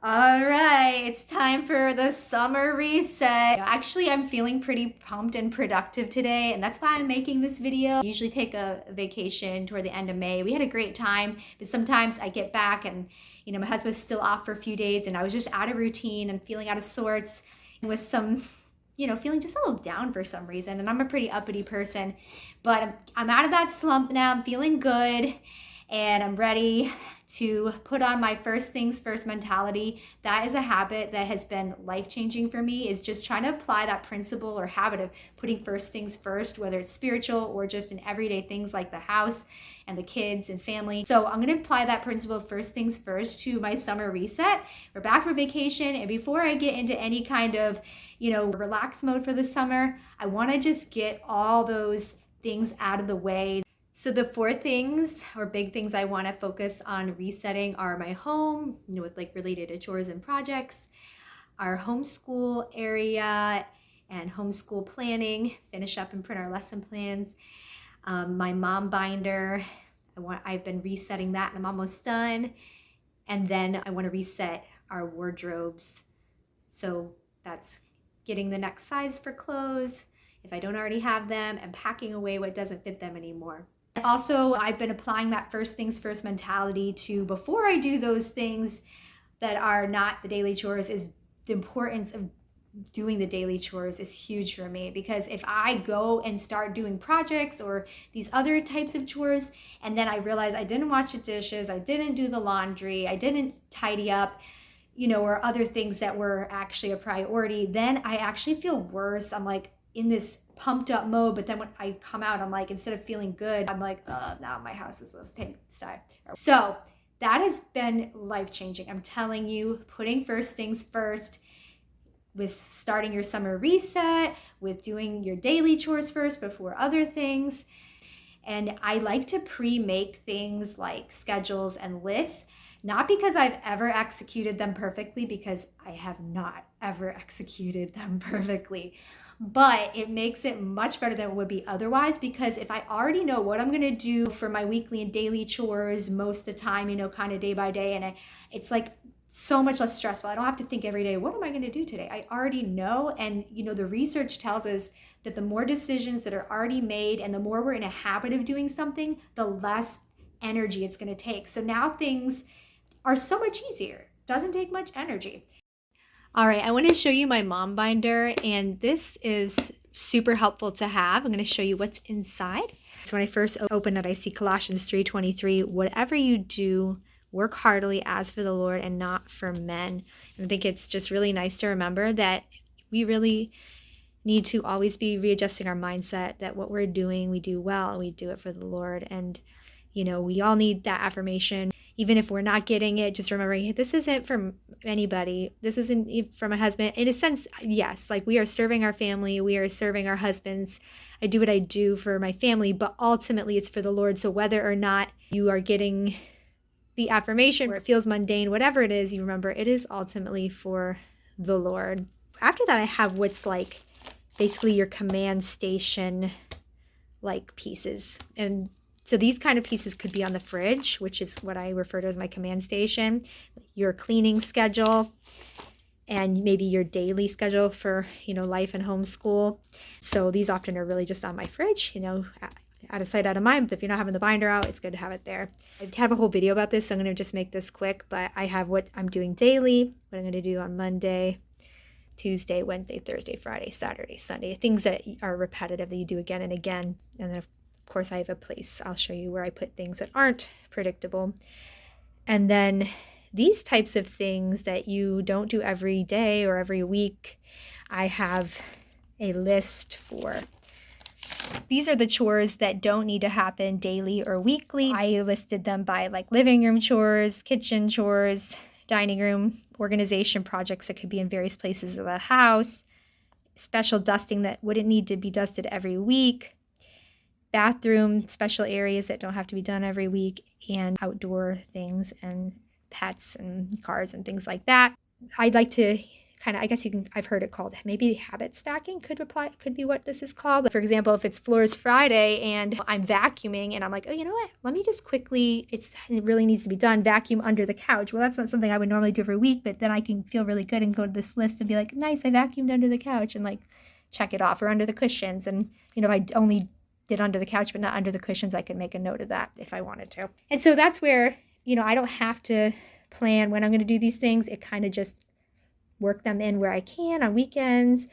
All right, it's time for the summer reset. Actually, I'm feeling pretty pumped and productive today, and that's why I'm making this video. I usually take a vacation toward the end of May. We had a great time, but sometimes I get back and, my husband's still off for a few days, and I was just out of routine and feeling out of sorts and with some, feeling just a little down for some reason. And I'm a pretty uppity person, but I'm out of that slump now. I'm feeling good, and I'm ready to put on my first things first mentality. That is a habit that has been life-changing for me, is just trying to apply that principle or habit of putting first things first, whether it's spiritual or just in everyday things like the house and the kids and family. So I'm going to apply that principle of first things first to my summer reset. We're back from vacation, and before I get into any kind of, relax mode for the summer, I want to just get all those things out of the way. So the 4 things or big things I want to focus on resetting are my home, with related to chores and projects, our homeschool area and homeschool planning, finish up and print our lesson plans, my mom binder. I've been resetting that and I'm almost done. And then I want to reset our wardrobes. So that's getting the next size for clothes, if I don't already have them, and packing away what doesn't fit them anymore. Also, I've been applying that first things first mentality to, before I do those things that are not the daily chores, is the importance of doing the daily chores is huge for me. Because if I go and start doing projects or these other types of chores, and then I realize I didn't wash the dishes, I didn't do the laundry, I didn't tidy up, or other things that were actually a priority, then I actually feel worse. I'm like in this pumped up mode, but then when I come out, I'm like, instead of feeling good, I'm like, oh, now my house is a pigsty. So that has been life-changing. I'm telling you, putting first things first with starting your summer reset, with doing your daily chores first before other things. And I like to pre-make things like schedules and lists, not because I've ever executed them perfectly, because I have not ever executed them perfectly, but it makes it much better than it would be otherwise. Because if I already know what I'm going to do for my weekly and daily chores most of the time, kind of day by day, and it's like so much less stressful. I don't have to think every day, what am I going to do today? I already know. And the research tells us that the more decisions that are already made and the more we're in a habit of doing something, the less energy it's going to take. So now things are so much easier. Doesn't take much energy. All right, I want to show you my mom binder, and this is super helpful to have. I'm going to show you what's inside. So when I first open it, I see Colossians 3:23, whatever you do, work heartily as for the Lord and not for men. And I think it's just really nice to remember that we really need to always be readjusting our mindset, that what we're doing, we do well, and we do it for the Lord. And, we all need that affirmation. Even if we're not getting it, just remembering, hey, this isn't from anybody. This isn't from a husband. In a sense, yes, we are serving our family. We are serving our husbands. I do what I do for my family, but ultimately it's for the Lord. So whether or not you are getting the affirmation, or it feels mundane, whatever it is, you remember it is ultimately for the Lord. After that, I have what's basically your command station pieces. And so these kind of pieces could be on the fridge, which is what I refer to as my command station, your cleaning schedule, and maybe your daily schedule for, life and homeschool. So these often are really just on my fridge, out of sight, out of mind. If you're not having the binder out, it's good to have it there. I have a whole video about this, so I'm going to just make this quick, but I have what I'm doing daily, what I'm going to do on Monday, Tuesday, Wednesday, Thursday, Friday, Saturday, Sunday, things that are repetitive that you do again and again. And then of course I have a place I'll show you where I put things that aren't predictable. And then these types of things that you don't do every day or every week, I have a list for. These are the chores that don't need to happen daily or weekly. I listed them by living room chores, kitchen chores, dining room organization projects that could be in various places of the house, special dusting that wouldn't need to be dusted every week, bathroom special areas that don't have to be done every week, and outdoor things and pets and cars and things like that. I'd like to kind of, I guess I've heard it called maybe habit stacking could be what this is called. For example, if it's Floors Friday and I'm vacuuming and I'm like, oh, you know what? Let me just quickly, it really needs to be done, vacuum under the couch. Well, that's not something I would normally do every week, but then I can feel really good and go to this list and be like, nice, I vacuumed under the couch, and like check it off, or under the cushions. And, if I only did under the couch but not under the cushions, I could make a note of that if I wanted to. And so that's where, I don't have to plan when I'm going to do these things. It kind of just work them in where I can on weekends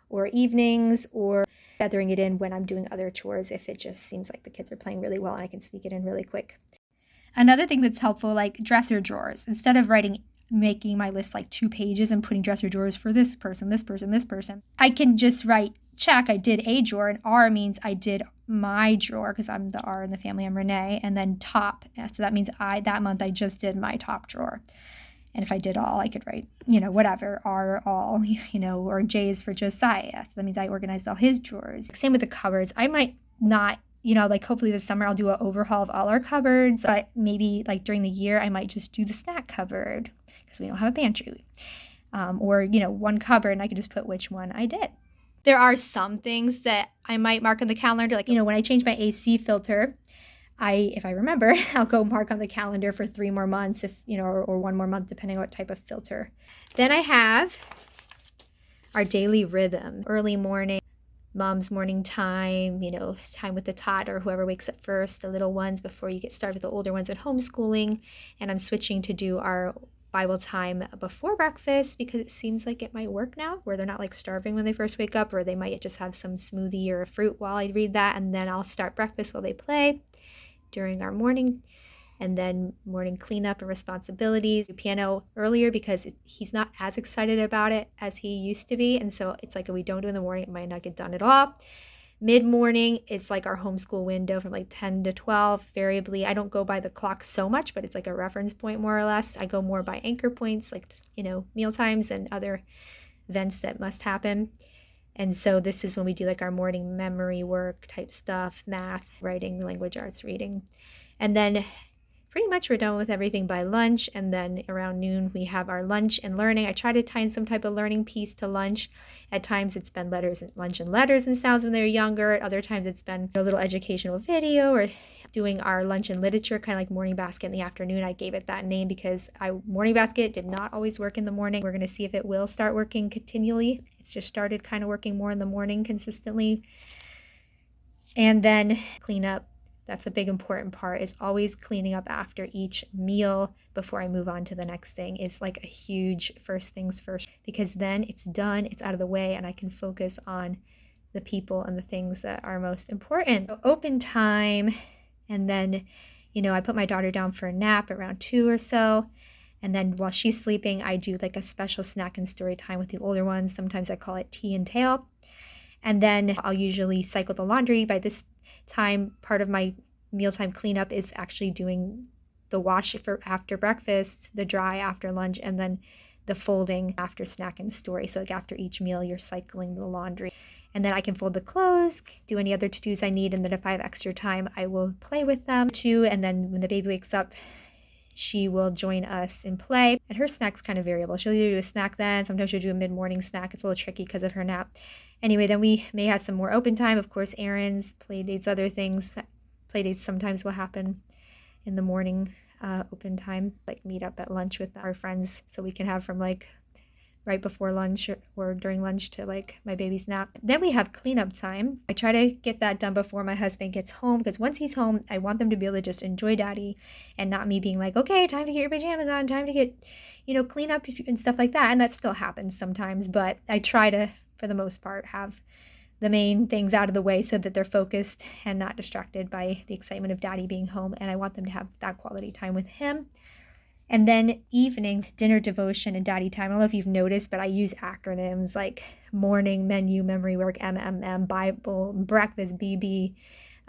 or evenings, or feathering it in when I'm doing other chores if it just seems like the kids are playing really well and I can sneak it in really quick. Another thing that's helpful, like dresser drawers. Instead of making my list like 2 pages and putting dresser drawers for this person, this person, this person, I can just write, check, I did a drawer, and R means I did my drawer because I'm the R in the family, I'm Renee, and then top. So that means that month I just did my top drawer. And if I did all, I could write, whatever, R all, or J is for Josiah. So that means I organized all his drawers. Same with the cupboards. I might not, like hopefully this summer I'll do an overhaul of all our cupboards, but maybe like during the year I might just do the snack cupboard because we don't have a pantry. Or, one cupboard, and I could just put which one I did. There are some things that I might mark on the calendar, like, when I change my AC filter, if I remember, I'll go mark on the calendar for 3 more months, or 1 more month, depending on what type of filter. Then I have our daily rhythm, early morning, mom's morning time, time with the tot or whoever wakes up first, the little ones before you get started with the older ones at homeschooling. And I'm switching to do our Bible time before breakfast because it seems like it might work now, where they're not like starving when they first wake up, or they might just have some smoothie or a fruit while I read that, and then I'll start breakfast while they play during our morning, and then morning cleanup and responsibilities. Do piano earlier because he's not as excited about it as he used to be, and so it's like if we don't do it in the morning, it might not get done at all. Mid-morning, it's like our homeschool window from like 10 to 12. Variably, I don't go by the clock so much, but it's like a reference point more or less. I go more by anchor points, like, meal times and other events that must happen. And so this is when we do like our morning memory work type stuff, math, writing, language arts, reading. And then pretty much we're done with everything by lunch. And then around noon, we have our lunch and learning. I try to tie in some type of learning piece to lunch. At times it's been lunch and letters and sounds when they're younger. At other times it's been a little educational video, or doing our lunch and literature, kind of like morning basket in the afternoon. I gave it that name because morning basket did not always work in the morning. We're going to see if it will start working continually. It's just started kind of working more in the morning consistently. And then clean up. That's a big important part, is always cleaning up after each meal before I move on to the next thing. Is like a huge first things first, because then it's done, it's out of the way, and I can focus on the people and the things that are most important. So open time, and then, I put my daughter down for a nap around 2 or so. And then while she's sleeping, I do like a special snack and story time with the older ones. Sometimes I call it tea and tail. And then I'll usually cycle the laundry. By this time, part of my mealtime cleanup is actually doing the wash for after breakfast, the dry after lunch, and then the folding after snack and story. So like after each meal, you're cycling the laundry. And then I can fold the clothes, do any other to-dos I need, and then if I have extra time, I will play with them too. And then when the baby wakes up, she will join us in play. And her snack's kind of variable. She'll either do a snack then, sometimes she'll do a mid-morning snack. It's a little tricky because of her nap. Anyway, then we may have some more open time. Of course, errands, play dates, other things. Play dates sometimes will happen in the morning open time, like meet up at lunch with our friends, so we can have from like right before lunch or during lunch to like my baby's nap. Then we have cleanup time. I try to get that done before my husband gets home, because once he's home, I want them to be able to just enjoy daddy and not me being like, okay, time to get your pajamas on, time to get, clean up and stuff like that. And that still happens sometimes, but I try to, for the most part, have the main things out of the way so that they're focused and not distracted by the excitement of daddy being home. And I want them to have that quality time with him. And then evening, dinner, devotion, and daddy time. I don't know if you've noticed, but I use acronyms like morning, menu, memory work, MMM, Bible, breakfast, BB,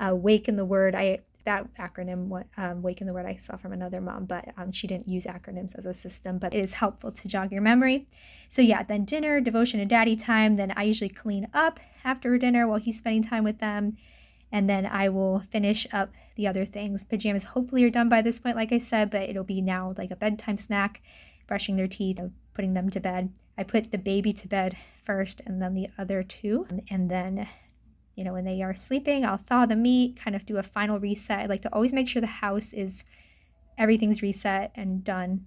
wake in the word. That acronym, wake in the word, I saw from another mom, but she didn't use acronyms as a system, but it is helpful to jog your memory. So yeah, then dinner, devotion, and daddy time. Then I usually clean up after dinner while he's spending time with them. And then I will finish up the other things. Pajamas hopefully are done by this point, like I said, but it'll be now like a bedtime snack, brushing their teeth, putting them to bed. I put the baby to bed first and then the other two. And then, you know, when they are sleeping, I'll thaw the meat, kind of do a final reset. I like to always make sure the house is, everything's reset and done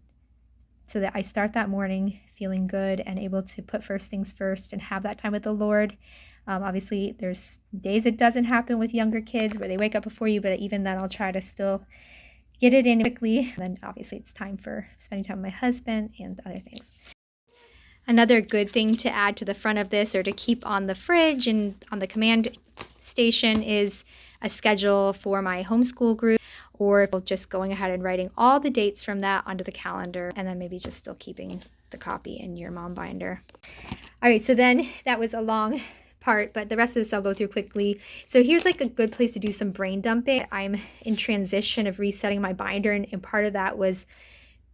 so that I start that morning feeling good and able to put first things first and have that time with the Lord. Obviously, there's days it doesn't happen with younger kids where they wake up before you, but even then I'll try to still get it in quickly. And then obviously it's time for spending time with my husband and other things. Another good thing to add to the front of this or to keep on the fridge and on the command station is a schedule for my homeschool group, or just going ahead and writing all the dates from that onto the calendar, and then maybe just still keeping the copy in your mom binder. All right, so then that was a long part, but the rest of this I'll go through quickly. So here's like a good place to do some brain dumping. I'm in transition of resetting my binder, and part of that was,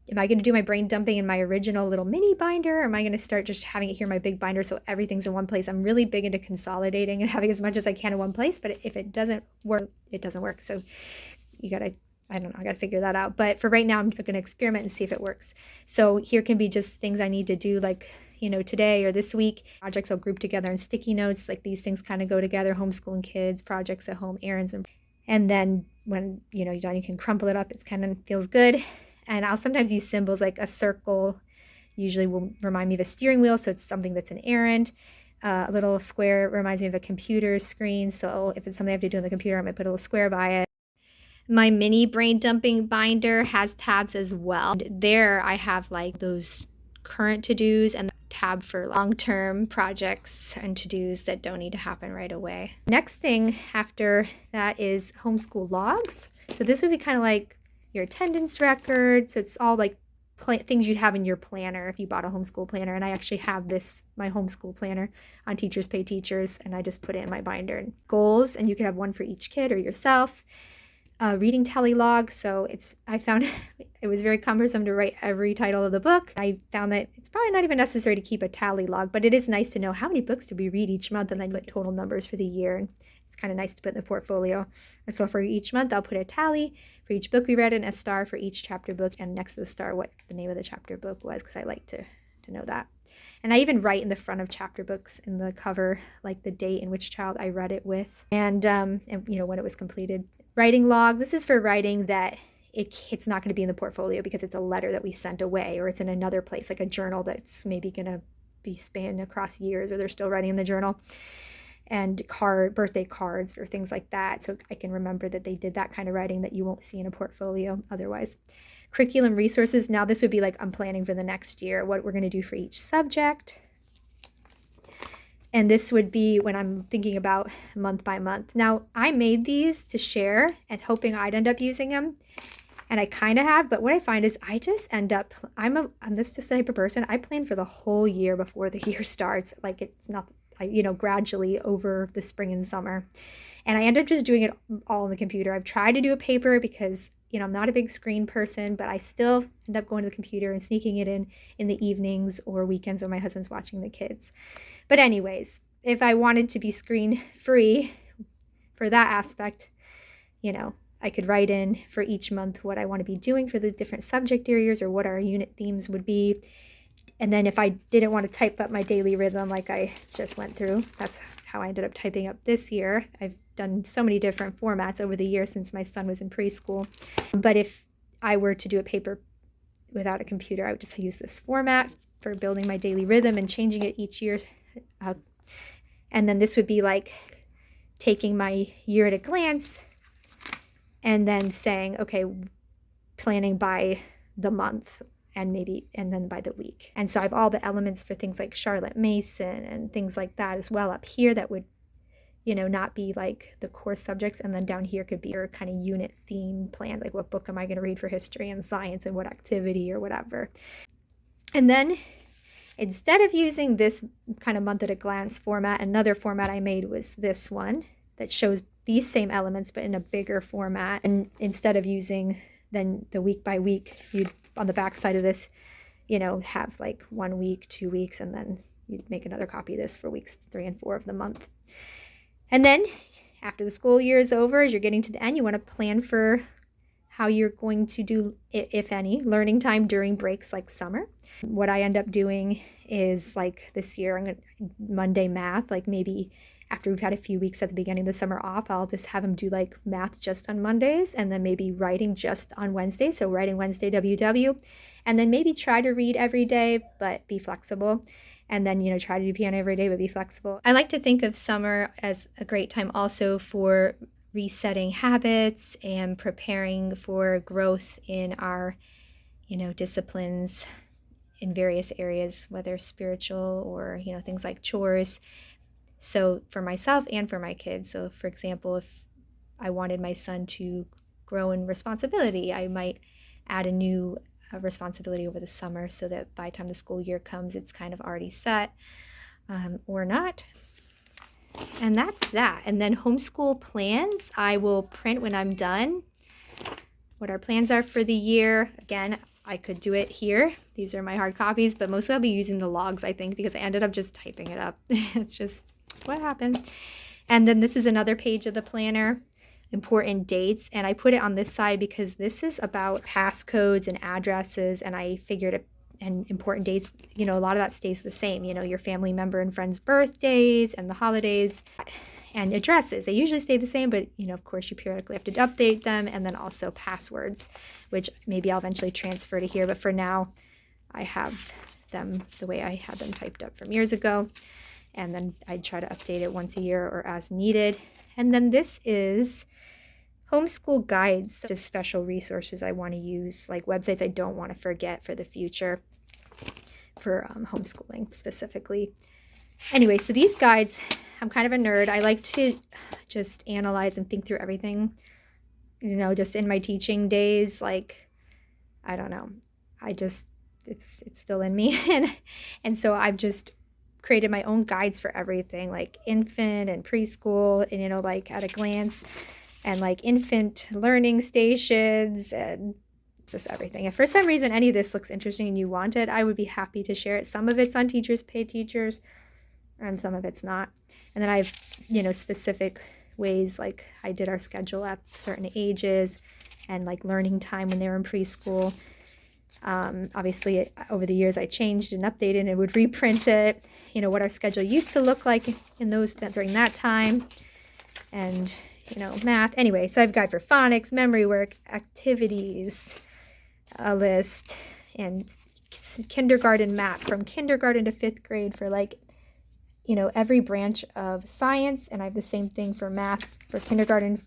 am I going to do my brain dumping in my original little mini binder, or am I going to start just having it here in my big binder so everything's in one place? I'm really big into consolidating and having as much as I can in one place, but if it doesn't work, it doesn't work. So you gotta, I don't know, I gotta figure that out. But for right now, I'm gonna experiment and see if it works. So here can be just things I need to do, like, you know, today or this week. Projects I'll group together in sticky notes, like these things kind of go together, homeschooling kids, projects at home, errands. And then when, you know, you're done, you can crumple it up. It's kind of feels good. And I'll sometimes use symbols, like a circle usually will remind me of a steering wheel, so it's something that's an errand. A little square reminds me of a computer screen, so if it's something I have to do on the computer, I might put a little square by it. My mini brain dumping binder has tabs as well. There I have like those current to-dos and the tab for long-term projects and to-dos that don't need to happen right away. Next thing after that is homeschool logs. So this would be kind of like your attendance record. So it's all like things you'd have in your planner if you bought a homeschool planner. And I actually have this, my homeschool planner on Teachers Pay Teachers, and I just put it in my binder. And goals, and you could have one for each kid or yourself. Reading tally log. So I found it was very cumbersome to write every title of the book. I found that it's probably not even necessary to keep a tally log, but it is nice to know how many books did we read each month, and then put total numbers for the year. And it's kind of nice to put in the portfolio. And so for each month, I'll put a tally for each book we read and a star for each chapter book, and next to the star what the name of the chapter book was, because I like to know that. And I even write in the front of chapter books in the cover, like the date in which child I read it with, and you know, when it was completed. Writing log, this is for writing that it's not going to be in the portfolio because it's a letter that we sent away, or it's in another place, like a journal that's maybe going to be spanned across years, or they're still writing in the journal. And birthday cards or things like that, so I can remember that they did that kind of writing that you won't see in a portfolio otherwise. Curriculum resources, now this would be like I'm planning for the next year, what we're going to do for each subject. And this would be when I'm thinking about month by month. Now, I made these to share and hoping I'd end up using them. And I kind of have, but what I find is I just end up, I'm this type of person, I plan for the whole year before the year starts. Like it's not, you know, gradually over the spring and summer. And I end up just doing it all on the computer. I've tried to do a paper because, you know, I'm not a big screen person, but I still end up going to the computer and sneaking it in the evenings or weekends when my husband's watching the kids. But anyways, if I wanted to be screen free for that aspect, you know, I could write in for each month what I want to be doing for the different subject areas or what our unit themes would be. And then if I didn't want to type up my daily rhythm like I just went through, that's how I ended up typing up this year. I've done so many different formats over the years since my son was in preschool. But if I were to do a paper without a computer, I would just use this format for building my daily rhythm and changing it each year. And then this would be like taking my year at a glance and then saying, okay, planning by the month and then by the week. And so I have all the elements for things like Charlotte Mason and things like that as well up here that would, you know, not be like the core subjects. And then down here could be your kind of unit theme plan, like what book am I going to read for history and science and what activity or whatever. And then instead of using this kind of month at a glance format, another format I made was this one that shows these same elements but in a bigger format. And instead of using then the week by week, you'd on the back side of this, you know, have like 1 week, 2 weeks, and then you'd make another copy of this for weeks 3 and 4 of the month. And then after the school year is over, as you're getting to the end, you want to plan for how you're going to do, if any, learning time during breaks like summer. What I end up doing is, like this year, I'm going to Monday math, like maybe after we've had a few weeks at the beginning of the summer off, I'll just have them do like math just on Mondays, and then maybe writing just on Wednesday. So writing Wednesday WW, and then maybe try to read every day, but be flexible. And then, try to do piano every day, but be flexible. I like to think of summer as a great time also for resetting habits and preparing for growth in our, disciplines in various areas, whether spiritual or, things like chores. So for myself and for my kids. So for example, if I wanted my son to grow in responsibility, I might add a new responsibility over the summer so that by the time the school year comes, it's kind of already set, or not. And that's that. And then homeschool plans, I will print when I'm done what our plans are for the year. Again, I could do it here. These are my hard copies, but mostly I'll be using the logs, I think, because I ended up just typing it up. It's just what happened. And then this is another page of the planner, important dates. And I put it on this side because this is about passcodes and addresses. And I figured it, and important dates, a lot of that stays the same, your family member and friends' birthdays and the holidays and addresses. They usually stay the same, but, of course, you periodically have to update them. And then also passwords, which maybe I'll eventually transfer to here. But for now, I have them the way I had them typed up from years ago. And then I try to update it once a year or as needed. And then this is homeschool guides, just special resources I want to use, like websites I don't want to forget for the future for homeschooling specifically. Anyway, so these guides, I'm kind of a nerd. I like to just analyze and think through everything, just in my teaching days. Like, I don't know. It's still in me. And so I've just created my own guides for everything, like infant and preschool, and like at a glance, and like infant learning stations and just everything. If for some reason any of this looks interesting and you want it, I would be happy to share it. Some of it's on Teachers Pay Teachers and some of it's not. And then I have, specific ways, like I did our schedule at certain ages and like learning time when they were in preschool. Obviously, over the years, I changed and updated and would reprint it, what our schedule used to look like during that time, and, math. Anyway, so I have a guide for phonics, memory work, activities, a list, and kindergarten map from kindergarten to 5th grade for every branch of science. And I have the same thing for math for kindergarten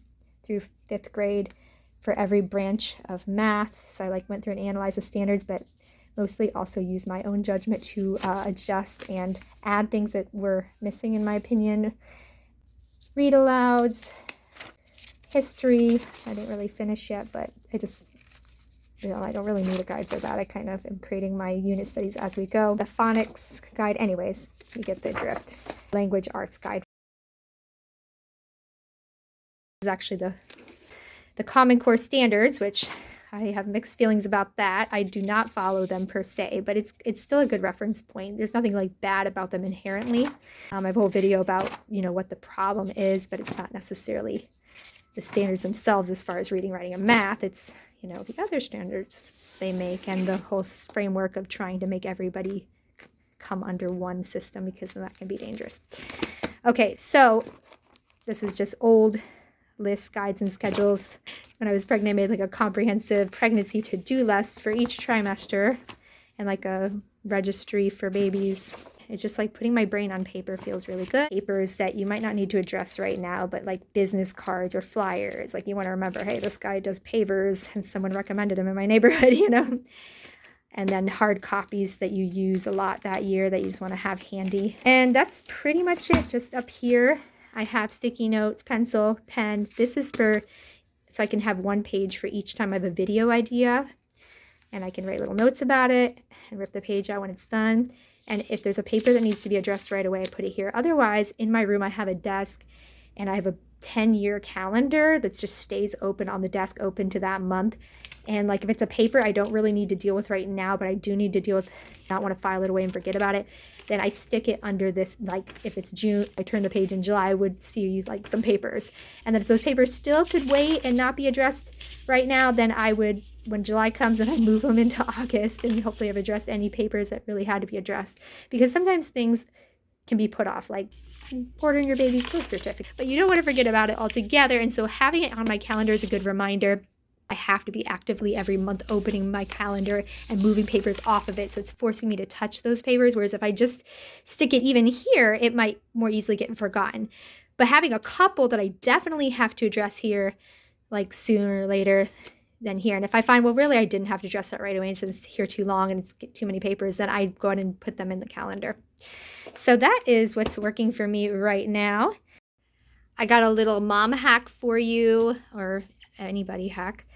through 5th grade. For every branch of math. So I went through and analyzed the standards, but mostly also used my own judgment to adjust and add things that were missing in my opinion. Read alouds, history, I didn't really finish yet, but I just, I don't really need a guide for that. I kind of am creating my unit studies as we go. The phonics guide, anyways, you get the drift. Language arts guide is actually the Common Core standards, which I have mixed feelings about that. I do not follow them per se, but it's still a good reference point. There's nothing bad about them inherently. I have a whole video about, what the problem is, but it's not necessarily the standards themselves as far as reading, writing, and math. It's, the other standards they make and the whole framework of trying to make everybody come under one system, because then that can be dangerous. Okay, so this is just old lists, guides, and schedules. When I was pregnant, I made a comprehensive pregnancy to-do list for each trimester and a registry for babies. It's just putting my brain on paper feels really good. Papers that you might not need to address right now, but business cards or flyers. You want to remember, hey, this guy does pavers and someone recommended him in my neighborhood, And then hard copies that you use a lot that year that you just want to have handy. And that's pretty much it. Just up here, I have sticky notes, pencil, pen. This is so I can have one page for each time I have a video idea. And I can write little notes about it and rip the page out when it's done. And if there's a paper that needs to be addressed right away, I put it here. Otherwise, in my room, I have a desk and I have a 10-year calendar that just stays open on the desk, open to that month. And like if it's a paper I don't really need to deal with right now, but I do need to deal with, not want to file it away and forget about it, then I stick it under this. Like if it's June, I turn the page in July, I would see like some papers. And then if those papers still could wait and not be addressed right now, then I would, when July comes, then I move them into August, and hopefully I've addressed any papers that really had to be addressed. Because sometimes things can be put off, like ordering your baby's birth certificate, but you don't want to forget about it altogether. And so having it on my calendar is a good reminder. I have to be actively every month opening my calendar and moving papers off of it. So it's forcing me to touch those papers. Whereas if I just stick it even here, it might more easily get forgotten. But having a couple that I definitely have to address here, like sooner or later than here. And if I find, well, really, I didn't have to address that right away, so it's here too long and it's too many papers, then I go ahead and put them in the calendar. So that is what's working for me right now. I got a little mom hack for you, or anybody hack.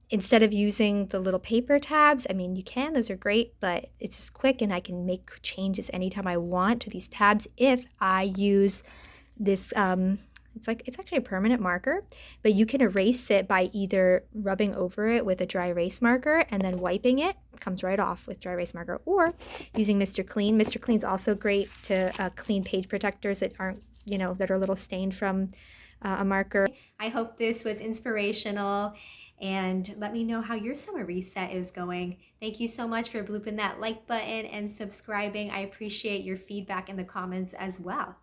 Instead of using the little paper tabs, I mean, you can, those are great, but it's just quick and I can make changes anytime I want to these tabs if I use this, it's actually a permanent marker, but you can erase it by either rubbing over it with a dry erase marker and then wiping it. It comes right off with dry erase marker, or using Mr. Clean. Mr. Clean's also great to clean page protectors that aren't, that are a little stained from a marker. I hope this was inspirational, and let me know how your summer reset is going. Thank you so much for blooping that like button and subscribing. I appreciate your feedback in the comments as well.